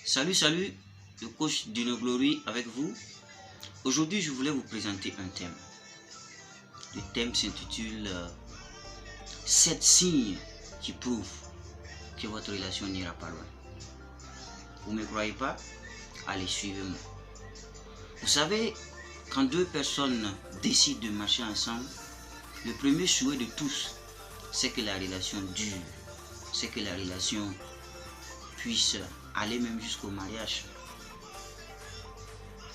Salut, le coach Dino Glory avec vous. Aujourd'hui, je voulais vous présenter un thème. Le thème s'intitule 7 signes qui prouvent que votre relation n'ira pas loin. Vous ne me croyez pas? Allez, suivez-moi. Vous savez, quand deux personnes décident de marcher ensemble, le premier souhait de tous, c'est que la relation dure, c'est que la relation puisse aller même jusqu'au mariage.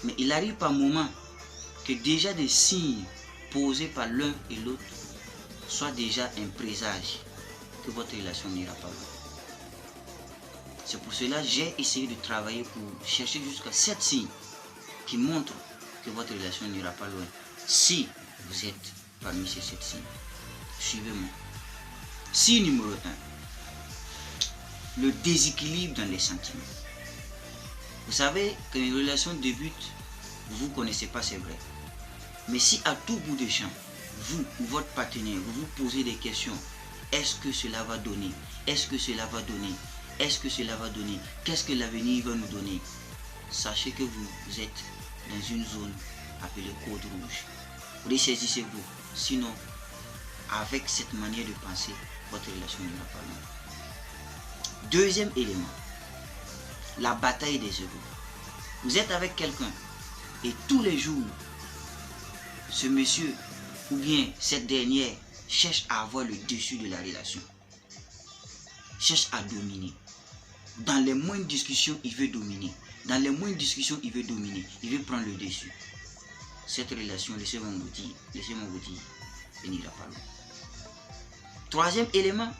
Mais il arrive par moments que déjà des signes posés par l'un et l'autre soient déjà un présage que votre relation n'ira pas loin. C'est pour cela que j'ai essayé de travailler pour chercher jusqu'à 7 signes qui montrent que votre relation n'ira pas loin. Si vous êtes parmi ces 7 signes, suivez-moi. Signe numéro 1. Le déséquilibre dans les sentiments. Vous savez, quand une relation débute, vous ne vous connaissez pas, c'est vrai. Mais si à tout bout de champ, vous ou votre partenaire, vous vous posez des questions, est-ce que cela va donner? Est-ce que cela va donner? Est-ce que cela va donner? Qu'est-ce que l'avenir va nous donner? Sachez que vous êtes dans une zone appelée code rouge. Ressaisissez-vous. Sinon, avec cette manière de penser, votre relation n'ira pas loin. Deuxième élément, la bataille des égos. Vous êtes avec quelqu'un et tous les jours, ce monsieur ou bien cette dernière cherche à avoir le dessus de la relation. Cherche à dominer. Dans les moindres discussions, il veut dominer. Dans les moindres discussions, il veut dominer. Il veut prendre le dessus. Cette relation, laissez-moi vous dire, elle n'ira pas loin. Troisième élément,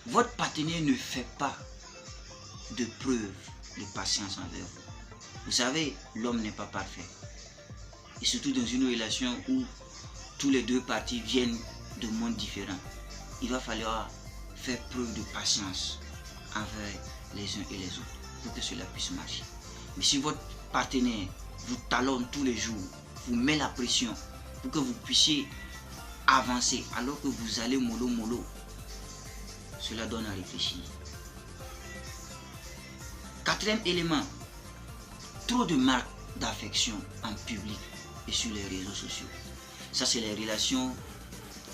votre partenaire ne fait pas de preuve de patience envers vous. Vous savez, l'homme n'est pas parfait. Et surtout dans une relation où tous les deux parties viennent de mondes différents. Il va falloir faire preuve de patience envers les uns et les autres pour que cela puisse marcher. Mais si votre partenaire vous talonne tous les jours, vous met la pression pour que vous puissiez avancer alors que vous allez mollo, cela donne à réfléchir. Quatrième élément, trop de marques d'affection en public et sur les réseaux sociaux. Ça, c'est les relations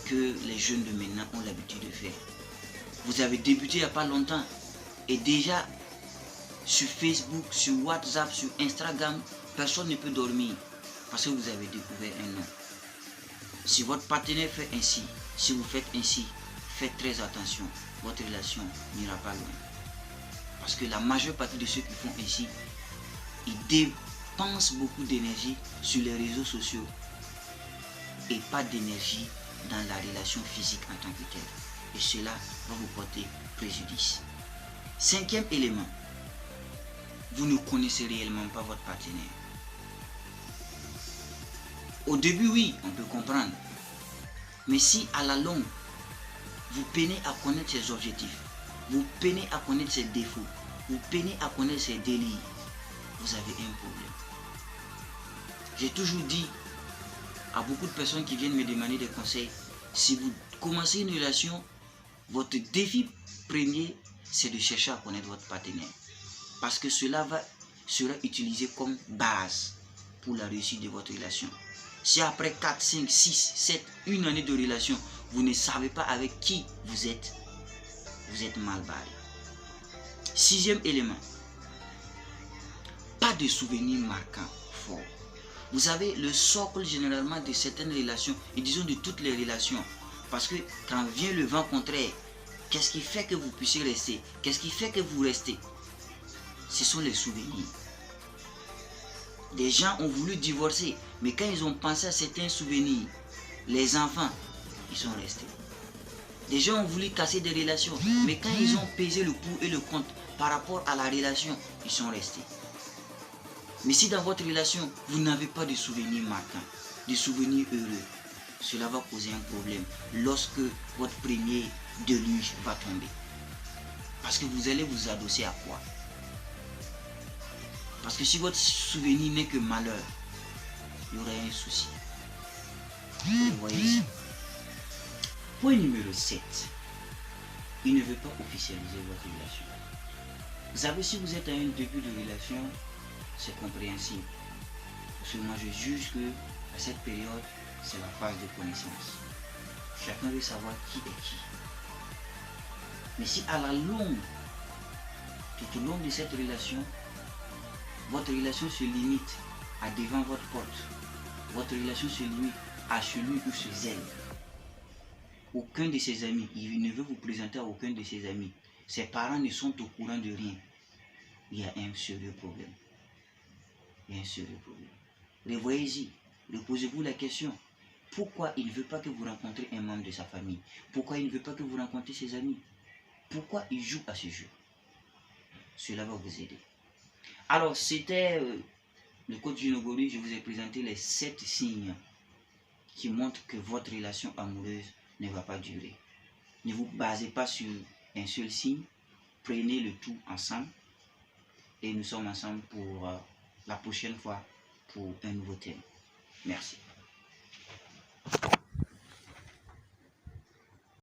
que les jeunes de maintenant ont l'habitude de faire. Vous avez débuté il n'y a pas longtemps et déjà sur Facebook, sur WhatsApp, sur Instagram, personne ne peut dormir parce que vous avez découvert un nom. Si votre partenaire fait ainsi, si vous faites ainsi, faites très attention, votre relation n'ira pas loin. Parce que la majeure partie de ceux qui font ainsi, ils dépensent beaucoup d'énergie sur les réseaux sociaux et pas d'énergie dans la relation physique en tant que telle. Et cela va vous porter préjudice. Cinquième élément, vous ne connaissez réellement pas votre partenaire. Au début, oui, on peut comprendre. Mais si à la longue, vous peinez à connaître ses objectifs, vous peinez à connaître ses défauts, vous peinez à connaître ses délires, vous avez un problème. J'ai toujours dit à beaucoup de personnes qui viennent me demander des conseils, si vous commencez une relation, votre défi premier, c'est de chercher à connaître votre partenaire. Parce que cela sera utilisé comme base pour la réussite de votre relation. Si après 4, 5, 6, 7, une année de relation, vous ne savez pas avec qui vous êtes mal barré. Sixième élément, pas de souvenirs marquants forts. Vous savez, le socle généralement de certaines relations, et disons de toutes les relations, parce que quand vient le vent contraire, qu'est-ce qui fait que vous puissiez rester? Qu'est-ce qui fait que vous restez? Ce sont les souvenirs. Des gens ont voulu divorcer, mais quand ils ont pensé à certains souvenirs, les enfants, ils sont restés. Des gens ont voulu casser des relations, mais quand ils ont pesé le pour et le contre par rapport à la relation, ils sont restés. Mais si dans votre relation, vous n'avez pas de souvenirs marquants, de souvenirs heureux, cela va poser un problème lorsque votre premier déluge va tomber. Parce que vous allez vous adosser à quoi? Parce que si votre souvenir n'est que malheur, il y aurait un souci. Vous voyez ici. Point numéro 7. Il ne veut pas officialiser votre relation. Vous savez, si vous êtes à un début de relation, c'est compréhensible. Parce que moi, je juge que à cette période, c'est la phase de connaissance. Chacun veut savoir qui est qui. Mais si à la longue, tout au long de cette relation, votre relation se limite à devant votre porte, votre relation se limite à celui ou ses ailes, aucun de ses amis, il ne veut vous présenter à aucun de ses amis, ses parents ne sont au courant de rien, il y a un sérieux problème. Il y a un sérieux problème. Revoyez-y, reposez-vous la question. Pourquoi il ne veut pas que vous rencontriez un membre de sa famille? Pourquoi il ne veut pas que vous rencontriez ses amis? Pourquoi il joue à ce jeu? Cela va vous aider. Alors, c'était le coach Junogori. Je vous ai présenté les 7 signes qui montrent que votre relation amoureuse ne va pas durer. Ne vous basez pas sur un seul signe. Prenez le tout ensemble. Et nous sommes ensemble pour la prochaine fois pour un nouveau thème. Merci.